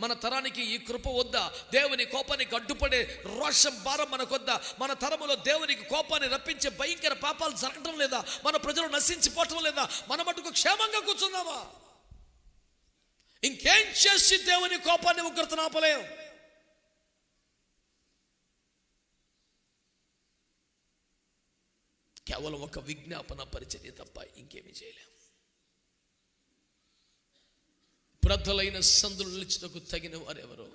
మన తరానికి ఈ కృప వద్దా? దేవుని కోపానికి అడ్డుపడే రోషం భారం మనకొద్దా? మన తరములో దేవునికి కోపాన్ని రప్పించే భయంకర పాపాలు జరగడం లేదా? మన ప్రజలు నశించిపోవటం లేదా? మన మటుకు క్షేమంగా కూర్చున్నామా? ఇంకేం చేసి దేవుని కోపాన్ని ఉగ్రతను ఆపలేం? కేవలం ఒక విజ్ఞాపన పరిచర్య తప్ప ఇంకేమీ చేయలేం. ప్రజలైన సందులు నిలిచుటకు తగిన వారెవరు?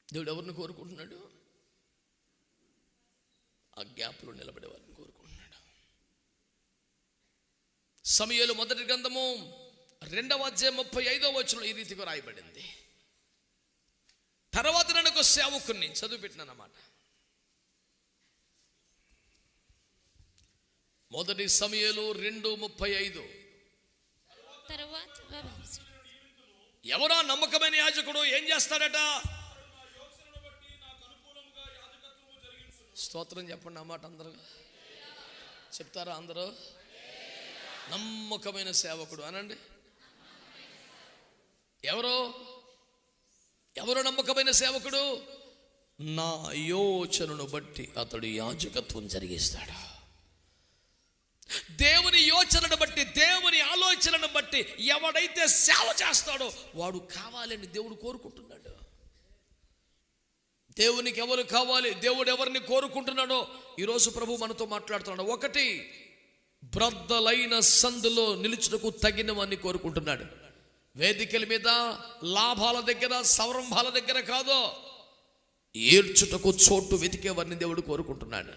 దేవుడు ఎవరిని కోరుకుంటున్నాడు? ఆ గ్యాప్లో నిలబడే వారిని కోరుకుంటున్నాడు. సమూయేలు మొదటి గ్రంథము 2వ అధ్యాయం 35వ వచనంలో ఈ రీతిగా రాయబడింది. తర్వాత నేను ఒక సేవకుని చదువు పెట్టినానమాట. మొదటి సమూయేలు 2:35. ఎవరా నమ్మకమైన యాజకుడు ఏం చేస్తాడట? స్తోత్రం చెప్పండి అన్నమాట. అందరూ చెప్తారా? అందరూ నమ్మకమైన సేవకుడు అనండి. ఎవరో నమ్మకమైన సేవకుడు? నా యోచనను బట్టి అతడు యాజకత్వం జరిగిస్తాడు. దేవుని యోచనను బట్టి, దేవుని ఆలోచనను బట్టి ఎవడైతే సేవ చేస్తాడో వాడు కావాలని దేవుడు కోరుకుంటున్నాడు. దేవునికి ఎవరు కావాలి? దేవుడు ఎవరిని కోరుకుంటున్నాడో ఈరోజు ప్రభు మనతో మాట్లాడుతున్నాడు. ఒకటి, బ్రద్దలైన సందులో నిలుచుటకు తగినవన్నీ కోరుకుంటున్నాడు. వేదికల మీద, లాభాల దగ్గర, సంరంభాల దగ్గర కాదు, ఏడ్చుటకు చోటు వెతికేవారిని దేవుడు కోరుకుంటున్నాడు.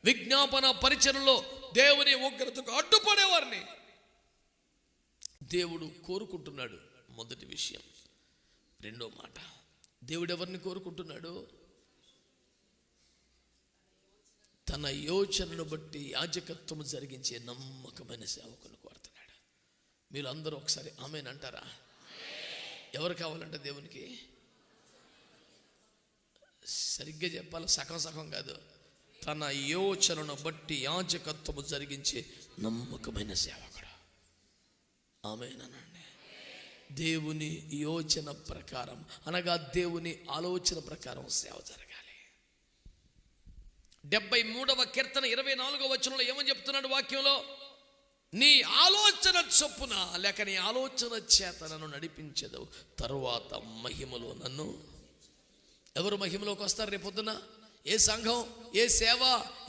విజ్ఞాపన పరిచర్యలో దేవుని ఉగ్రతకు అడ్డుపడేవారిని దేవుడు కోరుకుంటున్నాడు. మొదటి విషయం. రెండో మాట, దేవుడు ఎవరిని కోరుకుంటున్నాడు? తన యోచనను బట్టి యాజకత్వం జరిగించే నమ్మకమైన సేవకుని కోరుతున్నాడు. మీరు అందరూ ఒకసారి ఆమేన్ అంటారా? ఎవరు కావాలంటే దేవునికి? సరిగ్గా చెప్పాలి, సగం సగం కాదు. తన యోచనను బట్టి యాజకత్వము జరిగించే నమ్మకమైన సేవకుడు. ఆమేన్ అనండి. దేవుని యోచన ప్రకారం అనగా దేవుని ఆలోచన ప్రకారం సేవ జరగాలి. 73వ కీర్తన 24వ వచనంలో ఏమని చెప్తున్నాడు వాక్యంలో? నీ ఆలోచన చొప్పున లేక నీ ఆలోచన చేత నన్ను నడిపించదు, తరువాత మహిమలో నన్ను. ఎవరు మహిమలోకి వస్తారు రేపొద్దున? ఏ సంఘం, ఏ సేవ,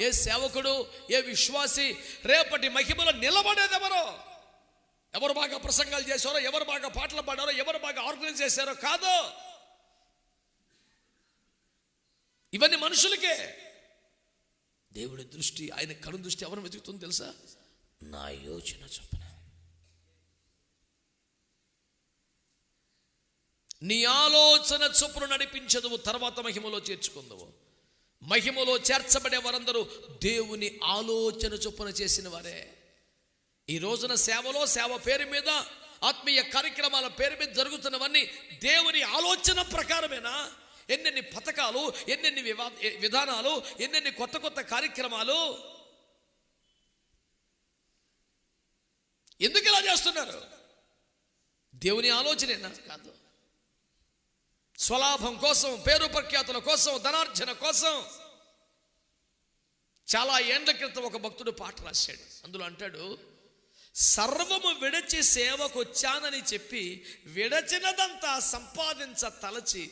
ఏ సేవకుడు, ఏ విశ్వాసి రేపటి మహిమలో నిలబడేది ఎవరో? ఎవరు బాగా ప్రసంగాలు చేశారో, ఎవరు బాగా పాటలు పాడారో, ఎవరు బాగా ఆర్గనైజ్ చేశారో కాదు. ఇవన్నీ మనుషులకే. దేవుడి దృష్టి, ఆయన కను దృష్టి ఎవరిని వెతుకుతుంది తెలుసా? నా యోచన చొప్పున. నీ ఆలోచన చొప్పున నడిపించదువు, తర్వాత మహిమలో చేర్చుకుందువు. మహిమలో చేర్చబడే వారందరూ దేవుని ఆలోచన చొప్పున చేసిన వారే. ఈ రోజున సేవలో, సేవ పేరు మీద, ఆత్మీయ కార్యక్రమాల పేరు మీద జరుగుతున్నవన్నీ దేవుని ఆలోచన ప్రకారమేనా? ఎన్నెన్ని పథకాలు, ఎన్నెన్ని విధానాలు, ఎన్నెన్ని కొత్త కొత్త కార్యక్రమాలు. ఎందుకు ఇలా చేస్తున్నారు? దేవుని ఆలోచనేనా? కాదు. స్వలాభం కోసం, పేరు ప్రఖ్యాతుల కోసం, ధనార్జన కోసం. చాలా ఏండ్ల క్రితం ఒక భక్తుడు పాట రాశాడు. అందులో అంటాడు, సర్వము విడచి సేవకు వచ్చానని చెప్పి విడచినదంతా సంపాదించ తలచి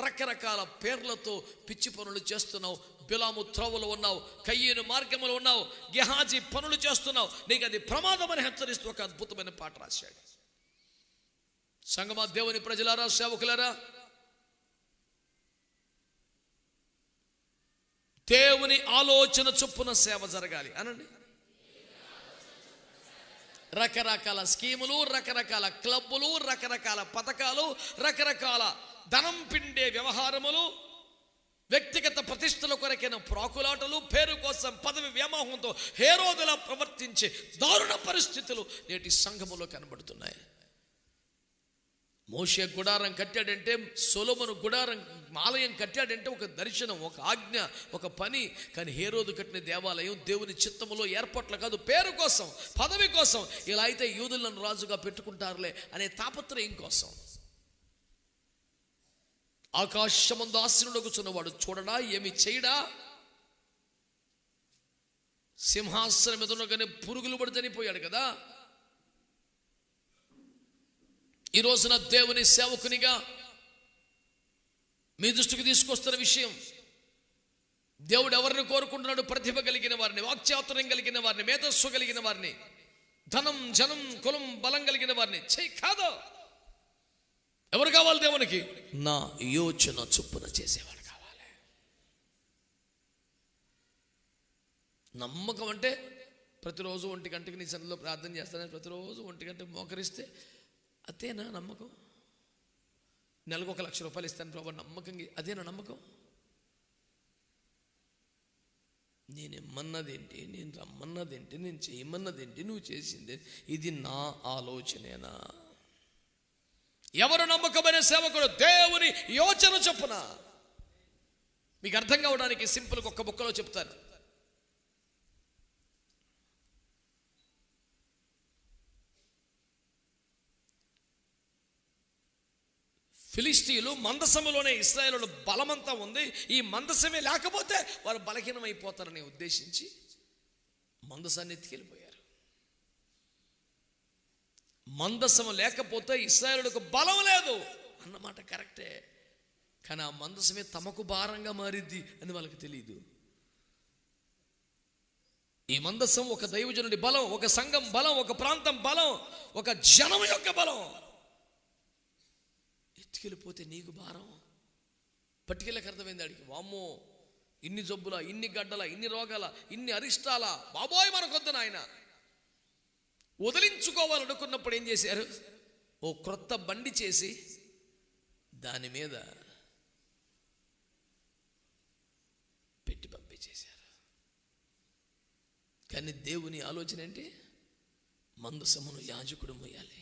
రకరకాల పేర్లతో పిచ్చి పనులు చేస్తున్నావు. బిలాము త్రోవలు ఉన్నావు, కయ్యేను మార్గములు ఉన్నావు, గెహాజీ పనులు చేస్తున్నావు, నీకు అది ప్రమాదం అని హెచ్చరిస్తూ ఒక అద్భుతమైన పాట రాశాడు. సంగమా, దేవుని ప్రజలారా, సేవకులారా, దేవుని ఆలోచన చొప్పున సేవ జరగాలి అనండి. రకరకాల స్కీములు, రకరకాల క్లబ్బులు, రకరకాల పథకాలు, రకరకాల ధనం పిండే వ్యవహారములు, వ్యక్తిగత ప్రతిష్టల కొరకైన ప్రాకులాటలు, పేరు కోసం పదవి వ్యామోహంతో హేరోదులా ప్రవర్తించే దారుణ పరిస్థితులు నేటి సంఘములో కనబడుతున్నాయి. మోషే గుడారం కట్టాడంటే, సొలొమోను గుడారం ఆలయం కట్టాడంటే ఒక దర్శనం, ఒక ఆజ్ఞ, ఒక పని. కానీ హేరోదు కట్టిన దేవాలయం దేవుని చిత్తములో ఏర్పాట్లు కాదు, పేరు కోసం, పదవి కోసం. ఇలా అయితే యూదులను రాజుగా పెట్టుకుంటారులే అనే తాపత్రయం కోసం. ఆకాశమందు ఆసీనుడు కూర్చున్నవాడు చూడడా, ఏమి చేయడా? సింహాసనం మీద ఉండగానే పురుగులు పడి చనిపోయాడు కదా. ఈ రోజున దేవుని సేవకునిగా మీ దృష్టికి తీసుకొస్తున్న విషయం, దేవుడు ఎవరిని కోరుకుంటున్నాడు? ప్రతిభ కలిగిన వారిని, వాక్చాతుర్యం కలిగిన వారిని, మేధస్సు కలిగిన వారిని, ధనం, జనం, కులం, బలం కలిగిన వారిని చెయ్యి కాదు. ఎవరు కావాలి దేవునికి? నా యోచన చొప్పున చేసేవాడు కావాలి. నమ్మకం అంటే ప్రతిరోజు 1 గంటకి నీ సన్నిధిలో ప్రార్థన చేస్తానని ప్రతిరోజు 1 గంటకు మోకరిస్తే అదేనా నమ్మకం? నెలకు 1 లక్ష రూపాయలు ఇస్తాను ప్రభు నమ్మకంగా, అదేనా నమ్మకం? నేను ఇమ్మన్నదేంటి, నేను రమ్మన్నదేంటి, నేను చేయమన్నదేంటి, నువ్వు చేసింది ఇది నా ఆలోచనేనా? ఎవరు నమ్మకమైన సేవకుడు? దేవుని యోచన చొప్పున. మీకు అర్థం కావడానికి సింపుల్గా ఒక్క బుక్కలో చెప్తాను. ఫిలిస్తీయులు మందసములోనే ఇశ్రాయేలు బలమంతా ఉంది, ఈ మందసమే లేకపోతే వారు బలహీనమైపోతారని ఉద్దేశించి మందసాన్ని ఎత్తుకెళ్ళిపోయారు. మందసము లేకపోతే ఇశ్రాయేలుకు బలం లేదు అన్నమాట కరెక్టే. కానీ ఆ మందసమే తమకు భారంగా మారిద్ది అని వాళ్ళకి తెలియదు. ఈ మందసం ఒక దైవజనుడి బలం, ఒక సంఘం బలం, ఒక ప్రాంతం బలం, ఒక జనం యొక్క బలం. ఎత్తుకెళ్ళిపోతే నీకు భారం. పట్టుకెళ్ళక అర్థమైంది అడిగి, వామ్మో ఇన్ని జబ్బుల, ఇన్ని గడ్డల, ఇన్ని రోగాల, ఇన్ని అరిష్టాల, బాబోయ్ మనకొద్దు నాయన. వదిలించుకోవాలనుకున్నప్పుడు ఏం చేశారు? ఓ క్రొత్త బండి చేసి దాని మీద పెట్టి పంపించేశారు. కానీ దేవుని ఆలోచన ఏంటి? మందసమును యాజకుడు మోయాలి.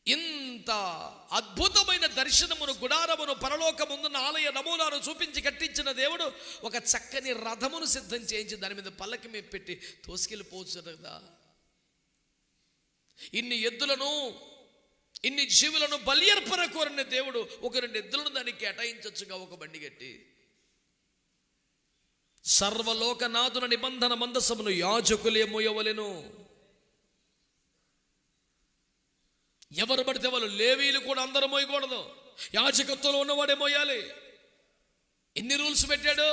ఇంత అద్భుతమైన దర్శనమును, గుడారమును, పరలోకముందున్న ఆలయ నమూనాను చూపించి కట్టించిన దేవుడు ఒక చక్కని రథమును సిద్ధం చేయించి దాని మీద పల్లకి మీద పెట్టి తోసుకెళ్ళిపోవచ్చు కదా. ఇన్ని ఎద్దులను, ఇన్ని జీవులను బలి అర్పణ కోరిన దేవుడు ఒక 2 ఎద్దులను దానికి కేటాయించచ్చుగా ఒక బండి కట్టి. సర్వలోకనాథున నిబంధన మందసమును యాజకులే మోయవలెను. ఎవరు పడితే వాళ్ళు, లేవీలు కూడా అందరూ మోయకూడదు, యాజకత్వంలో ఉన్నవాడే మోయాలి. ఎన్ని రూల్స్ పెట్టాడు.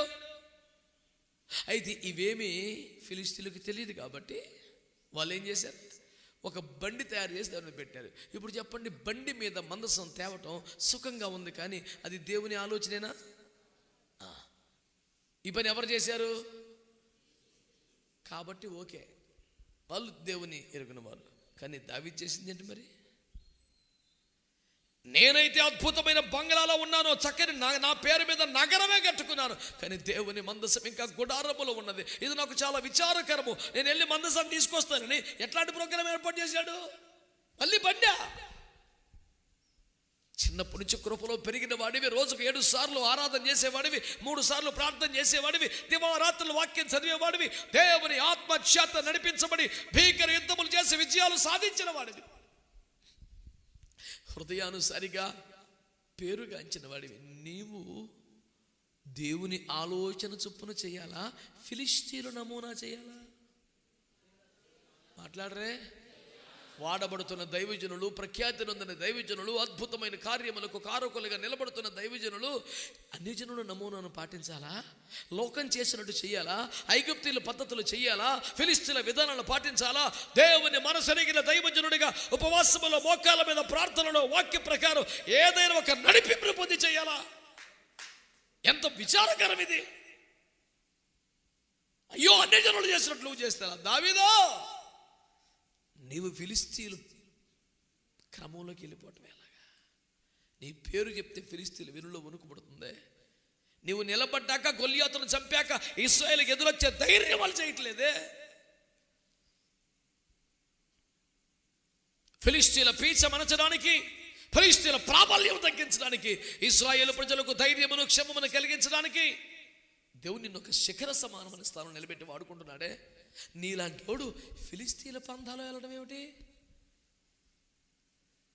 అయితే ఇవేమీ ఫిలిస్తీన్లకు తెలియదు కాబట్టి వాళ్ళు ఏం చేశారు? ఒక బండి తయారు చేసి దాన్ని పెట్టారు. ఇప్పుడు చెప్పండి, బండి మీద మందసం తేవటం సుఖంగా ఉంది, కానీ అది దేవుని ఆలోచనేనా? ఈ పని ఎవరు చేశారు? కాబట్టి ఓకే, వాళ్ళు దేవుని ఎరుగున వారు. కానీ దావీదు చేసింది ఏంటి మరి? నేనైతే అద్భుతమైన బంగ్లాలో ఉన్నాను, చక్కని నా పేరు మీద నగరమే కట్టుకున్నాను, కానీ దేవుని మందసం ఇంకా గుడారములో ఉన్నది. ఇది నాకు చాలా విచారకరము. నేను వెళ్ళి మందసం తీసుకొస్తానని ఎట్లాంటి ప్రోగ్రాం ఏర్పాటు చేశాడు? మళ్ళీ బండా. చిన్నప్పటి నుంచి కృపలో పెరిగిన వాడివి, రోజుకు 7 సార్లు ఆరాధన చేసేవాడివి, 3 సార్లు ప్రార్థన చేసేవాడివి, దివారాత్రులు వాక్యం చదివేవాడివి, దేవుని ఆత్మచేత నడిపించబడి భీకర యుద్ధములు చేసి విజయాలు సాధించిన వాడివి, హృదయానుసారిగా పేరుగాంచిన వాడివి. నీవు దేవుని ఆలోచన చొప్పున చేయాలా, ఫిలిస్తీయుల నమూనా చేయాలా? మాట్లాడరే. వాడబడుతున్న దైవజనులు, ప్రఖ్యాతి నొందిన దైవజనులు, అద్భుతమైన కార్యములకు కారకులుగా నిలబడుతున్న దైవజనులు అన్యజనుల నమూనాను పాటించాలా? లోకం చేసినట్టు చేయాలా? ఐగుప్తీయుల పద్ధతులు చేయాలా? ఫిలిస్తీయుల విధానాలను పాటించాలా? దేవుని మనసెరిగిన దైవజనుడిగా ఉపవాసములో, మోకాల మీద ప్రార్థనలో, వాక్య ప్రకారం ఏదైనా ఒక నడిపింపును పొంది చేయాలా? ఎంత విచారకరం ఇది! అయ్యో, అన్యజనులు చేసినట్లు నువ్వు చేస్తారా? దావీదో, నీవు ఫిలిస్తీయులు క్రమంలోకి వెళ్ళిపోవటం ఎలాగా? నీ పేరు చెప్తే ఫిలిస్తీయులు వెనులో వణుకుపడుతుంది. నీవు నిలబడ్డాక, గొల్యాతును చంపాక ఇశ్రాయేలుకి ఎదురొచ్చే ధైర్యం వాళ్ళు చేయట్లేదే. ఫిలిష్తీయుల పీచ మనచడానికి, ఫిలిష్తీయుల ప్రాబల్యం తగ్గించడానికి, ఇశ్రాయేలు ప్రజలకు ధైర్యమును క్షమమును కలిగించడానికి దేవుడు నిన్ను ఒక శిఖర సమానమైన స్థానం నిలబెట్టి వాడుకుంటున్నాడే. నీలాంటి వాడు ఫిలిష్తీయుల పంథాలో వెళ్ళడం ఏమిటి?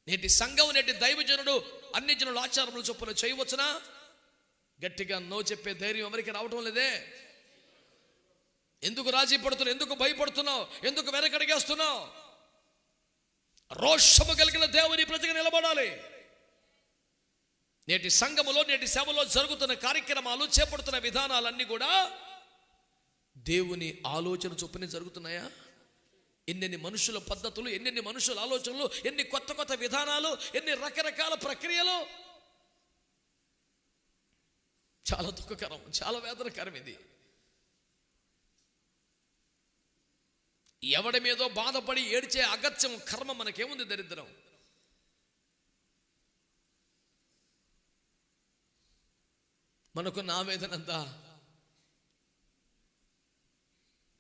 నేటి సంఘం, నేటి దైవజనుడు అన్ని జనుల ఆచారములు చొప్పున చేయవచ్చునా? గట్టిగా నో చెప్పే ధైర్యం ఎవరికి రావటం లేదే. ఎందుకు రాజీ పడుతున్నావు? ఎందుకు భయపడుతున్నావు? ఎందుకు వెనకడిగేస్తున్నావు? రోషము కలిగిన దేవుని ప్రజగా నిలబడాలి. నేటి సంఘములో, నేటి సేవలో జరుగుతున్న కార్యక్రమాలు, చేపడుతున్న విధానాలన్నీ కూడా దేవుని ఆలోచన చొప్పునే జరుగుతున్నాయా? ఎన్నెన్ని మనుషుల పద్ధతులు, ఎన్నెన్ని మనుషుల ఆలోచనలు, ఎన్ని కొత్త కొత్త విధానాలు, ఎన్ని రకరకాల ప్రక్రియలు. చాలా దుఃఖకరం, చాలా వేదనకరం ఇది. ఎవడి మీదో బాధపడి ఏడ్చే అగత్యం, కర్మ మనకేముంది? దరిద్రం. మనకున్న ఆవేదనంతా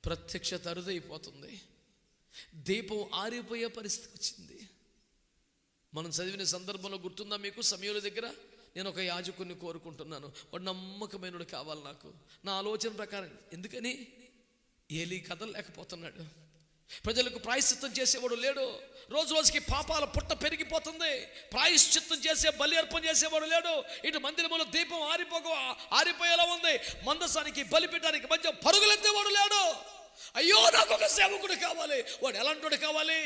ప్రత్యక్షత అరుదైపోతుంది. దీపం ఆరిపోయే పరిస్థితి వచ్చింది. మనం చదివిన సందర్భంలో గుర్తుందా మీకు? సమూయేలు దగ్గర నేను ఒక యాజకుడిని కోరుకుంటున్నాను, వాడు నమ్మకమైనడు కావాలి నాకు, నా ఆలోచన ప్రకారం. ఎందుకని? ఏలీ కదలలేకపోతున్నాడు. ప్రజలకు ప్రాయశ్చిత్తం చేసేవాడు లేడు. రోజు రోజుకి పాపాల పుట్ట పెరిగిపోతుంది. ప్రాయశ్చిత్తం చేసే, బలి అర్పణ చేసేవాడు లేడు. ఇటు మందిరంలో దీపం ఆరిపోయేలా ఉంది. మందసానికి, బలిపీఠానికి మధ్య పరుగులెత్తేవాడు లేడు. అయ్యో, నాకు ఒక సేవకుడు కావాలి. వాడు ఎలాంటి కావాలి?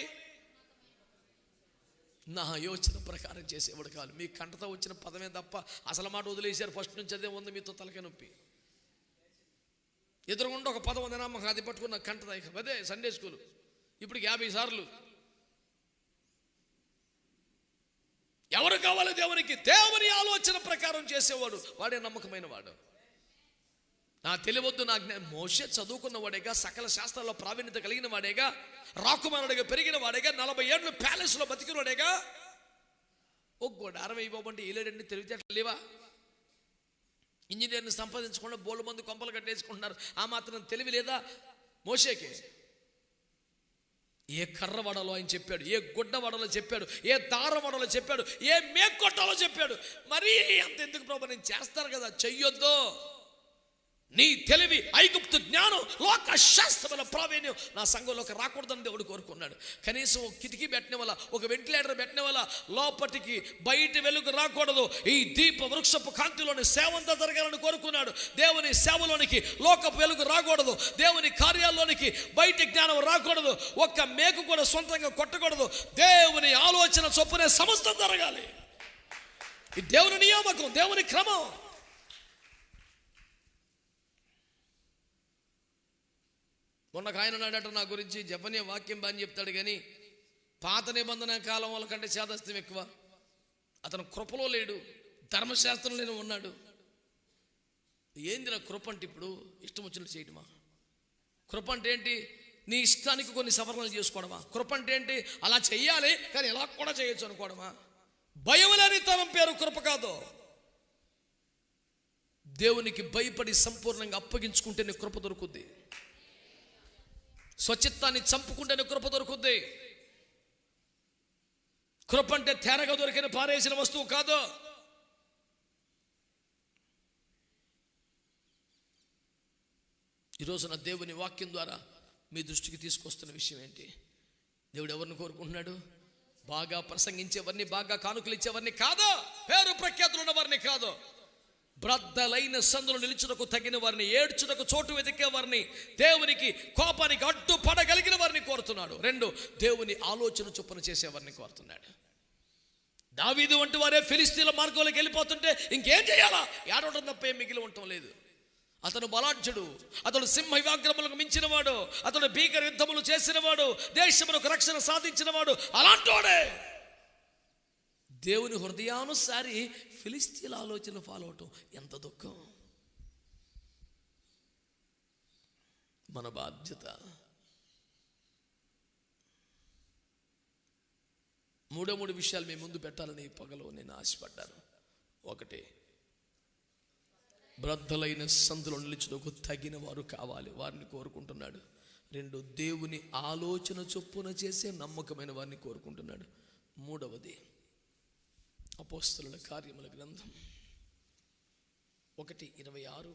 నా యోచన ప్రకారం చేసేవాడు కావాలి. మీ కంటతో వచ్చిన పదమే తప్ప అసలు మాట వదిలేశారు. ఫస్ట్ నుంచి అదే ఉంది మీతో తలకాయ నొప్పి. ఎదురుగుండా ఒక పదం ఉంది, నమ్మకం, అది పట్టుకున్న కంటదా. అదే సండే స్కూల్ ఇప్పుడు 50 సార్లు. ఎవరు కావాలి దేవునికి? దేవుని ఆలోచన ప్రకారం చేసేవాడు, వాడే నమ్మకమైన వాడు. నా తెలియవద్దు, నా జ్ఞానం. మోషే చదువుకున్న వాడేగా, సకల శాస్త్రాల్లో ప్రావీణ్యత కలిగిన వాడేగా, రాకుమారుడిగా పెరిగిన వాడేగా, 40 ఏళ్ళు ప్యాలెస్లో బతికిన వాడేగా. ఒక్కోటి 60 ఇవ్వమంటే ఏలేడండి, తెలివితేటలు లేవా? ఇంజనీర్ని సంపాదించకుండా బోల్డ్ మంది కొంపలు కట్టేసుకుంటున్నారు. ఆ మాత్రం తెలివి లేదా మోషేకి? ఏ కర్ర వడలో ఆయన చెప్పాడు, ఏ గుడ్డ వడలో చెప్పాడు, ఏ దార వడలో చెప్పాడు, ఏ మేకొట్టాలో చెప్పాడు. మరీ అంత ఎందుకు ప్రభు? నేను చేస్తాను కదా, చెయ్యొద్దు. నీ తెలివి, ఐగుప్తు జ్ఞానం, లోక శాస్త్రమైన ప్రావీణ్యం నా సంఘంలోకి రాకూడదని దేవుడు కోరుకున్నాడు. కనీసం కిటికీ పెట్టిన వల్ల, ఒక వెంటిలేటర్ పెట్టిన వల్ల లోపటికి బయట వెలుగు రాకూడదు. ఈ దీప వృక్షపు కాంతిలోని సేవంతా జరగాలని కోరుకున్నాడు. దేవుని సేవలోనికి లోకపు వెలుగు రాకూడదు. దేవుని కార్యాల్లోనికి బయట జ్ఞానం రాకూడదు. ఒక్క మేకు కూడా సొంతంగా కొట్టకూడదు. దేవుని ఆలోచన చొప్పునే సమస్తం జరగాలి. ఈ దేవుని నియామకం, దేవుని క్రమం. మొన్న ఆయన నాడట నా గురించి, జపనీయ వాక్యం బాని చెప్తాడు కానీ పాత నిబంధన కాలం వాళ్ళకంటే చేదస్తం ఎక్కువ. అతను కృపలో లేడు, ధర్మశాస్త్రంలోనే ఉన్నాడు. ఏంది నా కృప అంటే? ఇప్పుడు ఇష్టం వచ్చినట్టు చేయటమా? కృప అంటే ఏంటి? నీ ఇష్టానికి కొన్ని సవరణలు చేసుకోవడమా? కృప అంటే ఏంటి? అలా చెయ్యాలి కానీ ఎలా కూడా చేయొచ్చు అనుకోవడమా? భయం లేని తనం పేరు కృప కాదు. దేవునికి భయపడి సంపూర్ణంగా అప్పగించుకుంటేనే కృప దొరుకుద్ది. స్వచిత్తాన్ని చంపుకుంటేనే కృప దొరుకుద్ది. కృప అంటే తేరగా దొరికిన పారేసిన వస్తువు కాదు. ఈరోజు నా దేవుని వాక్యం ద్వారా మీ దృష్టికి తీసుకొస్తున్న విషయం ఏంటి? దేవుడు ఎవరిని కోరుకుంటున్నాడు? బాగా ప్రసంగించేవారిని, బాగా కానుకలు ఇచ్చేవారిని కాదు, పేరు ప్రఖ్యాతులు ఉన్న వారిని కాదు. బ్రద్దలైన సందులు నిలుచుటకు తగిన వారిని, ఏడ్చుటకు చోటు వెతికే వారిని, దేవునికి కోపానికి అడ్డుపడగలిగిన వారిని కోరుతున్నాడు. 2, దేవుని ఆలోచన చొప్పున చేసేవారిని కోరుతున్నాడు. దావీదు వంటి వారే ఫిలిష్తీయుల మార్గంలోకి వెళ్ళిపోతుంటే ఇంకేం చేయాలా? ఏడవడం తప్ప ఏం మిగిలి ఉండటం లేదు. అతను బలాఢ్యుడు, అతడు సింహ వ్యాఘ్రములకు మించినవాడు, అతడు భీకర యుద్ధములు చేసినవాడు, దేశమునకు రక్షణ సాధించినవాడు. అలాంటోడే దేవుని హృదయానుసారి ఫిలిష్తీయుల ఆలోచనలు ఫాలో అవటం ఎంత దుఃఖం. మన బాధ్యత. 3 విషయాలు మీ ముందు పెట్టాలని పగలు నేను ఆశపడ్డాను. 1, బ్రద్దలైన సందులో నిలిచుటకు తగిన వారు కావాలి, వారిని కోరుకుంటున్నాడు. 2, దేవుని ఆలోచన చొప్పున చేసే నమ్మకమైన వారిని కోరుకుంటున్నాడు. 3వది అపోస్తలుల కార్యముల గ్రంథం 1:26.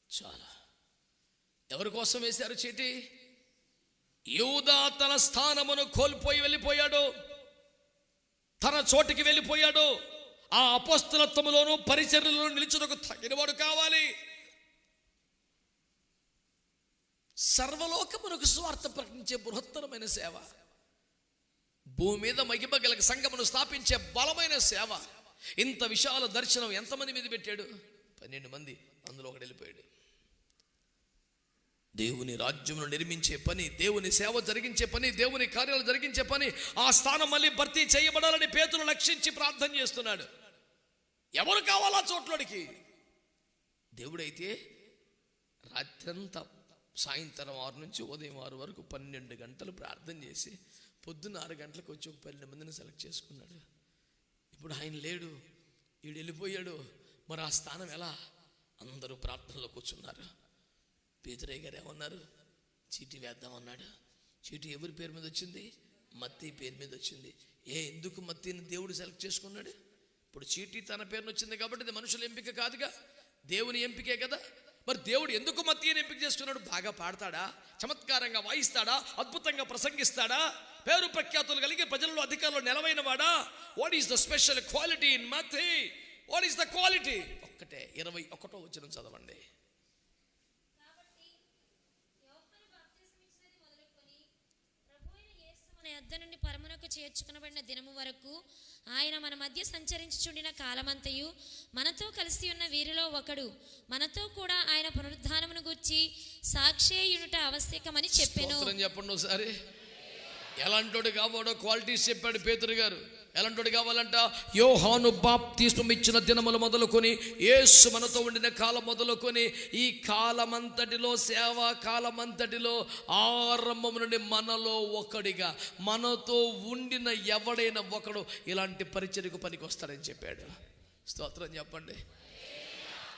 చాలా ఎవరి కోసం వేశారు చీటి? యూదా తన స్థానమును కోల్పోయి వెళ్ళిపోయాడు, తన చోటికి వెళ్ళిపోయాడు. ఆ అపోస్తలత్వములోను పరిచర్యలో నిలిచుటకు తగినవాడు కావాలి. సర్వలోకమునకు సువార్త ప్రకటించే బృహత్తరమైన సేవ, భూమి మీద మహిమ గల సంఘమును స్థాపించే బలమైన సేవ. ఇంత విశాల దర్శనం ఎంతమంది మీద పెట్టాడు? 12 మంది. అందులో ఒకడు వెళ్ళిపోయాడు. దేవుని రాజ్యమును నిర్మించే పని, దేవుని సేవ జరిగించే పని, దేవుని కార్యాలు జరిగించే పని, ఆ స్థానం మళ్ళీ భర్తీ చేయబడాలని పేతురు లక్షించి ప్రార్థన చేస్తున్నాడు. ఎవరు కావాలా చోట్లోడికి? దేవుడైతే రాత్రంతా సాయంత్రం 6 నుంచి ఉదయం 6 వరకు 12 గంటలు ప్రార్థన చేసి పొద్దున్న 6 గంటలకు వచ్చి ఒక 12 మందిని సెలెక్ట్ చేసుకున్నాడు. ఇప్పుడు ఆయన లేడు, వీడు వెళ్ళిపోయాడు. మరి ఆ స్థానం ఎలా? అందరూ ప్రార్థనలో కూర్చున్నారు. పేతురయ్య గారు ఏమన్నారు? చీటీ వేద్దామన్నాడు. చీటీ ఎవరి పేరు మీద వచ్చింది? మత్తయి పేరు మీద వచ్చింది. ఎందుకు మత్తయిని దేవుడు సెలెక్ట్ చేసుకున్నాడు? ఇప్పుడు చీటీ తన పేరున వచ్చింది కాబట్టి ఇది మనుషుల ఎంపిక కాదుగా, దేవుని ఎంపికే కదా. మరి దేవుడు ఎందుకు మత్తయిని ఎంపిక చేసుకున్నాడు? బాగా పాడతాడా, చమత్కారంగా వాయిస్తాడా, అద్భుతంగా ప్రసంగిస్తాడా, పేరు ప్రఖ్యాతులు కలిగి ప్రజల్లో అధికారంలో నెలవైన వాడా? What is the special quality in మత్తయి? What is the quality? ఒక్కటే 21వ వచనం చదవండి. యొద్ద నుండి పరమునకు చేర్చుకునబడిన దినము వరకు ఆయన మన మధ్య సంచరించుచుండిన కాలమంతయు మనతో కలిసి ఉన్న వీరిలో ఒకడు, మనతో కూడా ఆయన పునరుద్ధానమును గూర్చి సాక్షియునుట ఆవశ్యకమని చెప్పెను. చెప్పండి ఒకసారి. ఎలాంటోడు కావాడో క్వాలిటీస్ చెప్పాడు పేతురు గారు. ఎలాంటోడు కావాలంట? యోహాను బాప్తిస్మం ఇచ్చిన దినములు మొదలుకొని, యేసు మనతో ఉండిన కాలం మొదలుకొని, ఈ కాలమంతటిలో, సేవా కాలమంతటిలో ఆరంభం నుండి మనలో ఒకడిగా, మనతో ఉండిన ఎవడైనా ఒకడు ఇలాంటి పరిచర్యకు పనికి వస్తాడని చెప్పాడు. స్తోత్రం చెప్పండి.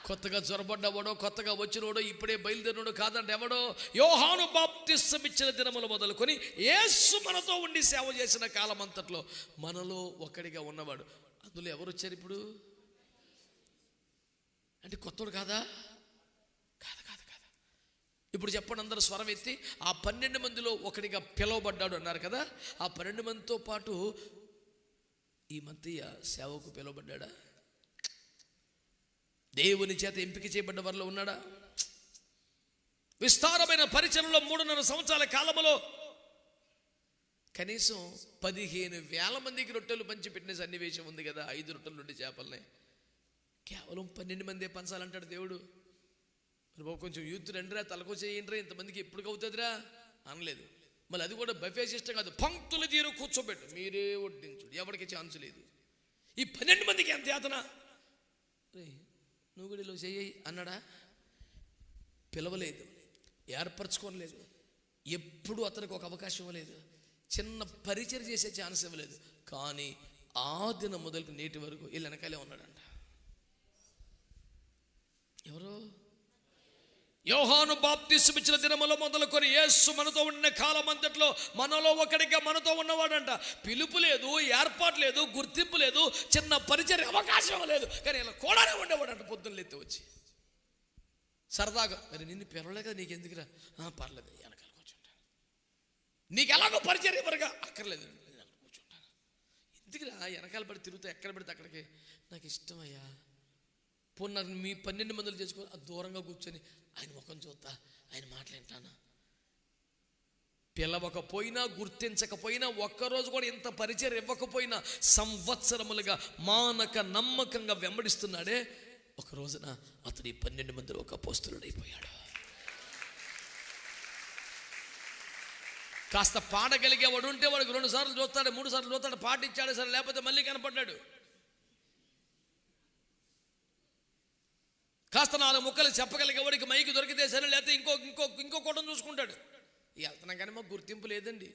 కొత్తగా జ్వరపడ్డవాడో, కొత్తగా వచ్చినోడో, ఇప్పుడే బయలుదేరినోడు కాదంటే ఎవడో? యోహాను బాప్తిస్మం ఇచ్చిన దినములు మొదలుకొని యేసు మనతో ఉండి సేవ చేసిన కాలం అంతట్లో మనలో ఒకడిగా ఉన్నవాడు. అందులో ఎవరు వచ్చారు ఇప్పుడు? అంటే కొత్తోడు కాదా? కాదు కాదు కాదు. ఇప్పుడు చెప్పండి అందరూ స్వరం ఎత్తి. ఆ 12 మందిలో ఒకడిగా పిలువబడ్డాడు అన్నారు కదా. ఆ 12 మందితో పాటు ఈ మత్తయి సేవకు పిలువబడ్డా? దేవుని చేత ఎంపిక చేయబడ్డ వారిలో ఉన్నాడా? విస్తారమైన పరిచర్యలో 3.5 సంవత్సరాల కాలంలో కనీసం 15,000 మందికి రొట్టెలు పంచిపెట్టిన సన్నివేశం ఉంది కదా. 5 రొట్టెల నుండి చేపల్ని కేవలం 12 మందే పంచాలంటాడు దేవుడు. మరి కొంచెం యూత్ రండిరా, తలకు చేయండిరా, ఇంతమందికి ఎప్పుడు అవుతుందిరా అనలేదు. మళ్ళీ అది కూడా బఫే సిస్టం కాదు, పంక్తులు తీరు కూర్చోబెట్టు, మీరే వడ్డించుడు, ఎవరికి ఛాన్స్ లేదు. ఈ 12 మందికి ఎంత యాతన! నువ్వు కూడా ఇలా చెయ్యి అన్నాడా? పిలవలేదు, ఏర్పరచుకోలేదు, ఎప్పుడు అతనికి ఒక అవకాశం ఇవ్వలేదు, చిన్న పరిచయం చేసే ఛాన్స్ ఇవ్వలేదు. కానీ ఆ దినం మొదలుకు నేటి వరకు వీళ్ళు వెనకాలే ఉన్నాడంట. ఎవరు? యోహాను బాప్తిస్మం ఇచ్చిన దినములో మొదలుకొని యేసు మనతో ఉన్న కాలం అంతట్లో మనలో ఒకడిగా మనతో ఉన్నవాడంట. పిలుపు లేదు, ఏర్పాటు లేదు, గుర్తింపు లేదు, చిన్న పరిచర్య అవకాశం లేదు, కానీ ఇలా కూడానే ఉండేవాడంట. పొద్దున్న లేతే వచ్చి సరదాగా, మరి నిన్ను పిలవలే కదా, నీకు ఎందుకురా? పర్లేదు, వెనకాల కూర్చుంటాను. నీకు ఎలాగో పరిచర్య ఎవరుగా అక్కర్లేదు, నేను అక్కడ కూర్చుంటాను. ఎందుకురా వెనకాల పడి తిరుగుతా, ఎక్కడ పడితే అక్కడికి? నాకు ఇష్టమయ్యా. పొన్న మీ 12 మందిలు చేసుకొని దూరంగా కూర్చొని ఆయన ముఖం చూస్తా, ఆయన మాట్లాంటాను. పిలవకపోయినా, గుర్తించకపోయినా, ఒక్కరోజు కూడా ఇంత పరిచయం ఇవ్వకపోయినా సంవత్సరములుగా మానక నమ్మకంగా వెంబడిస్తున్నాడే. ఒక రోజున అతడి 12 మందిలో ఒక అపోస్తలుడు అయిపోయాడు. కాస్త పాడగలిగేవాడు ఉంటే వాడికి 2 సార్లు చూస్తాడు, 3 సార్లు చూస్తాడు, పాటించాడు సరే, లేకపోతే మళ్ళీ కనపడ్డాడు. కాస్త 4 ముక్కలు చెప్పగలిగేవాడికి మైకి దొరికితే సరే, లేకపోతే ఇంకో కూటం చూసుకుంటాడు. వెళ్తున్నాం కానీ మాకు గుర్తింపు లేదండి.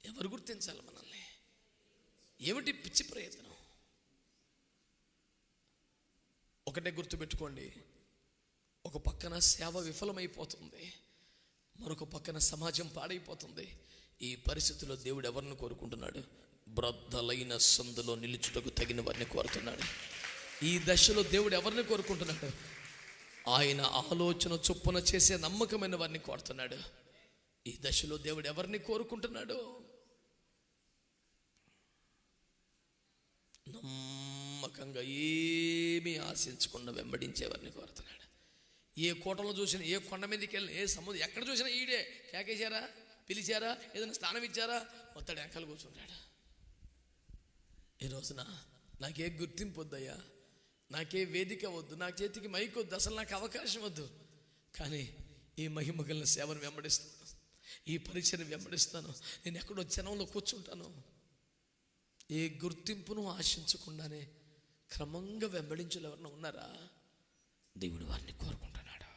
ఎవరు గుర్తించాలి మనల్ని? ఏమిటి పిచ్చి ప్రయత్నం? ఒకటే గుర్తుపెట్టుకోండి, ఒక పక్కన సేవ విఫలమైపోతుంది, మరొక పక్కన సమాజం పాడైపోతుంది. ఈ పరిస్థితిలో దేవుడు ఎవరిని కోరుకుంటున్నాడు? బ్రద్దలైన సందులో నిలుచుటకు తగిన వారిని కోరుతున్నాడు. ఈ దశలో దేవుడు ఎవరిని కోరుకుంటున్నాడు? ఆయన ఆలోచన చొప్పున చేసే నమ్మకమైన వారిని కోరుతున్నాడు. ఈ దశలో దేవుడు ఎవరిని కోరుకుంటున్నాడు? నమ్మకంగా ఏమీ ఆశించకుండా వెంబడించేవారిని కోరుతున్నాడు. ఏ కోటలో చూసినా, ఏ కొండ మీదకి వెళ్ళిన, ఏ సముద్రం ఎక్కడ చూసినా ఈడే కేకేశారా, పిలిచారా, ఏదైనా స్థానం ఇచ్చారా, ఒత్తడి వెనకాల కూర్చుంటాడు. ఈ రోజున నాకే గుర్తింపు వద్దయ్యా, నాకే వేదిక వద్దు, నా చేతికి మైక్ వద్దు, అసలు నాకు అవకాశం వద్దు, కానీ ఈ మహిమ కలిగిన సేవను వెంబడిస్తాను, ఈ పరిచయం వెంబడిస్తాను, నేను ఎక్కడో జనంలో కూర్చుంటాను. ఏ గుర్తింపును ఆశించకుండానే క్రమంగా వెంబడించలు ఎవరన్నా ఉన్నారా? దేవుడు వారిని కోరుకుంటున్నాడు.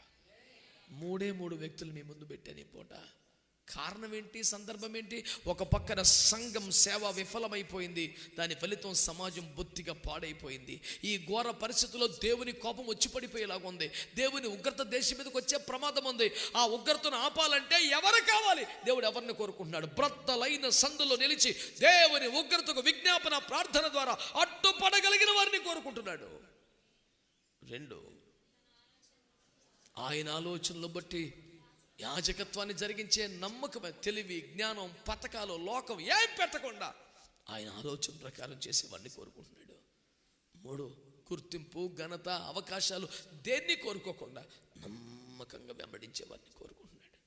3 వ్యక్తులు మీ ముందు పెట్టాను ఈ పూట. కారణం ఏంటి? సందర్భం ఏంటి? ఒక పక్కన సంఘం సేవ విఫలమైపోయింది, దాని ఫలితం సమాజం బొత్తిగా పాడైపోయింది. ఈ ఘోర పరిస్థితుల్లో దేవుని కోపం వచ్చి పడిపోయేలాగా ఉంది. దేవుని ఉగ్రత దేశం మీదకి వచ్చే ప్రమాదం ఉంది. ఆ ఉగ్రతను ఆపాలంటే ఎవరు కావాలి? దేవుడు ఎవరిని కోరుకుంటున్నాడు? బ్రద్దలైన సందులో నిలిచి దేవుని ఉగ్రతకు విజ్ఞాపన ప్రార్థన ద్వారా అడ్డుపడగలిగిన వారిని కోరుకుంటున్నాడు. 2, ఆయన ఆలోచనలు బట్టి యాజకత్వాన్ని జరిగించే నమ్మకం, తెలివి, జ్ఞానం, పథకాలు, లోకం ఏం పెట్టకుండా ఆయన ఆలోచన ప్రకారం చేసేవాడిని కోరుకుంటున్నాడు. 3, గుర్తింపు, ఘనత, అవకాశాలు దేన్ని కోరుకోకుండా నమ్మకంగా వెంబడించేవాడిని కోరుకుంటున్నాడు.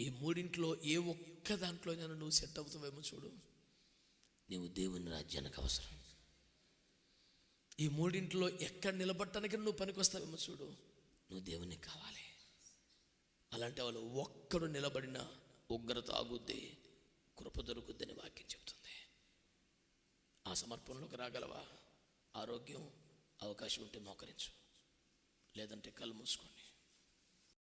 ఈ 3 ఏ ఒక్క దాంట్లో నువ్వు సెట్ అవుతావేమో చూడు. నువ్వు దేవుని రాజ్యానికి అవసరం. ఈ 3 ఎక్కడ నిలబడటానికి నువ్వు పనికొస్తావేమో చూడు. నువ్వు దేవునికి కావాలి. అలాంటి వాళ్ళు ఒక్కడు నిలబడిన ఉగ్రత ఆగుద్ది, కృప దొరుకుద్దని వాక్యం చెప్తుంది. ఆ సమర్పణలోకి రాగలవా? ఆరోగ్యం, అవకాశం ఉంటే మోకరించు, లేదంటే కళ్ళు మూసుకోండి.